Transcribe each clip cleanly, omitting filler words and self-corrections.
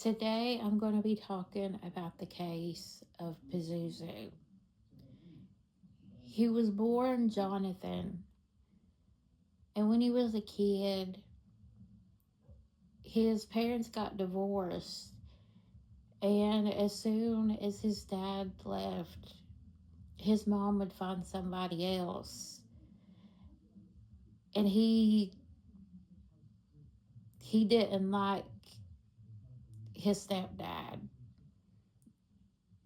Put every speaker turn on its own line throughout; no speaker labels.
Today I'm going to be talking about the case of Pazuzu. He was born Jonathan, and when he was a kid, his parents got divorced, and as soon as his dad left, his mom would find somebody else. And he didn't like his stepdad.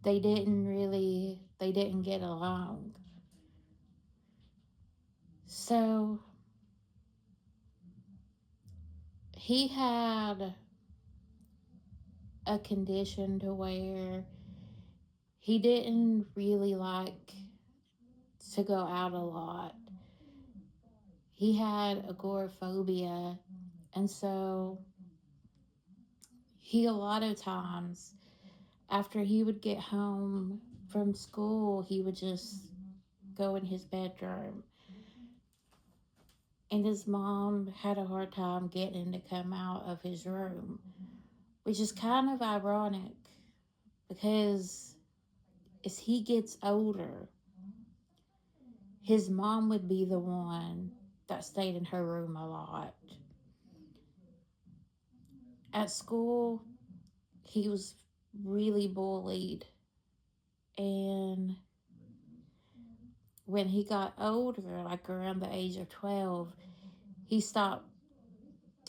They didn't get along. So he had a condition to where he didn't really like to go out a lot. He had agoraphobia, and so he a lot of times after he would get home from school, he would just go in his bedroom. And his mom had a hard time getting him to come out of his room, which is kind of ironic because as he gets older, his mom would be the one that stayed in her room a lot. At school, he was really bullied, and when he got older, like around the age of 12, he stopped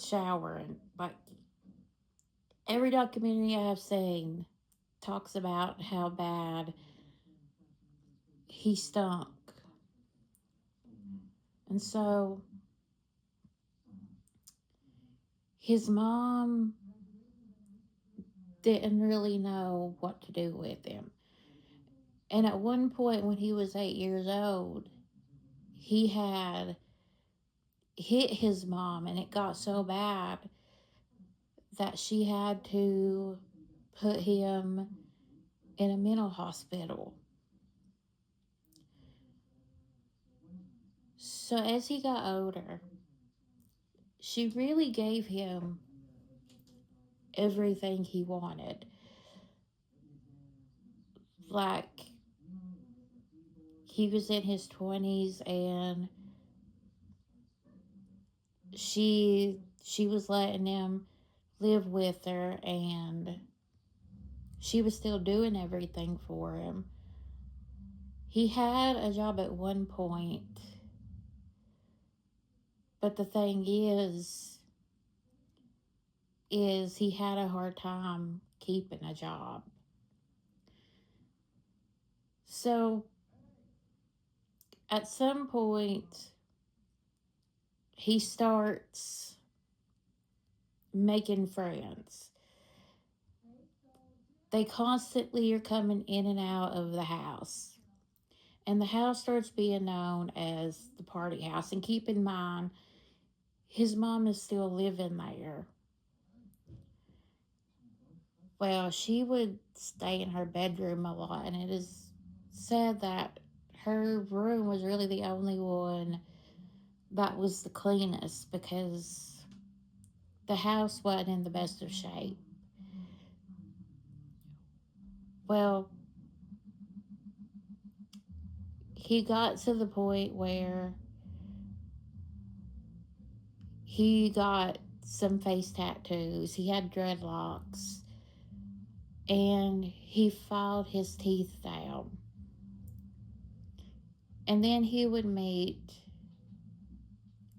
showering. Like every documentary I have seen talks about how bad he stunk. And so his mom didn't really know what to do with him. And at one point, when he was 8 years old, he had hit his mom, and it got so bad that she had to put him in a mental hospital. So as he got older, she really gave him everything he wanted. Like, he was in his 20s, and she was letting him live with her, and she was still doing everything for him. He had a job at one point, but the thing is he had a hard time keeping a job. So at some point, he starts making friends. They constantly are coming in and out of the house. And the house starts being known as the party house. And keep in mind, his mom is still living there. Well, she would stay in her bedroom a lot, and it is said that her room was really the only one that was the cleanest because the house wasn't in the best of shape. Well, he got to the point where he got some face tattoos, he had dreadlocks, and he filed his teeth down. And then he would meet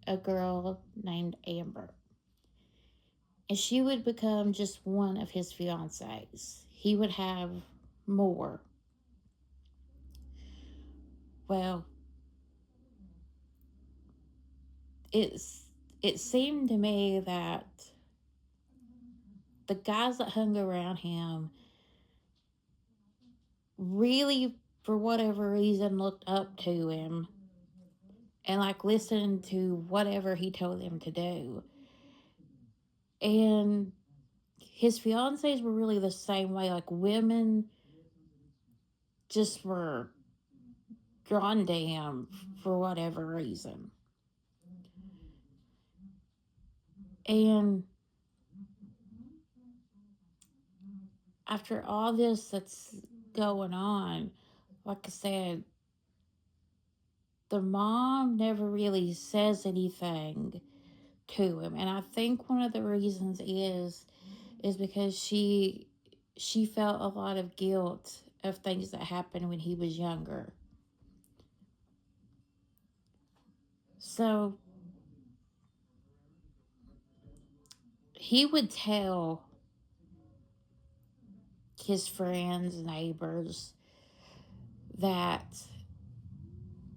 a girl named Amber, and she would become just one of his fiancées. He would have more. Well, it's it seemed to me that the guys that hung around him really, for whatever reason, looked up to him and like listened to whatever he told them to do. And his fiancées were really the same way. Like, women just were drawn to him for whatever reason. And after all this that's going on, like I said, the mom never really says anything to him. And I think one of the reasons is because she felt a lot of guilt of things that happened when he was younger. So he would tell his friends, neighbors, that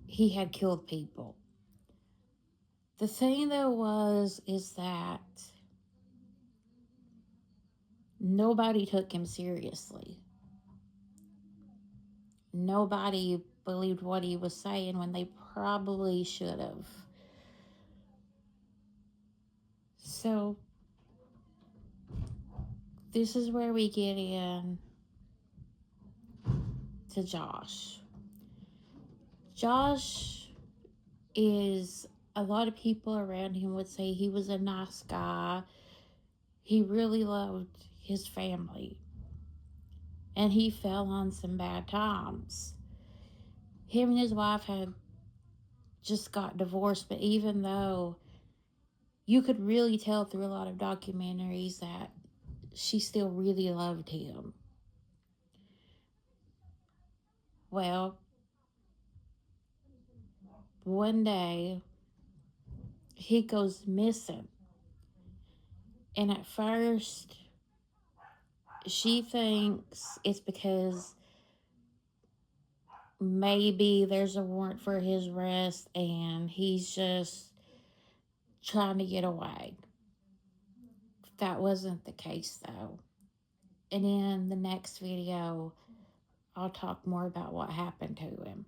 he had killed people. The thing though is that nobody took him seriously. Nobody believed what he was saying when they probably should have. So this is where we get in to Josh. Josh is, a lot of people around him would say he was a nice guy. He really loved his family. And he fell on some bad times. Him and his wife had just got divorced, but even though you could really tell through a lot of documentaries that she still really loved him. Well, one day he goes missing. And at first, she thinks it's because maybe there's a warrant for his arrest and he's just trying to get away. That wasn't the case though. And in the next video, I'll talk more about what happened to him.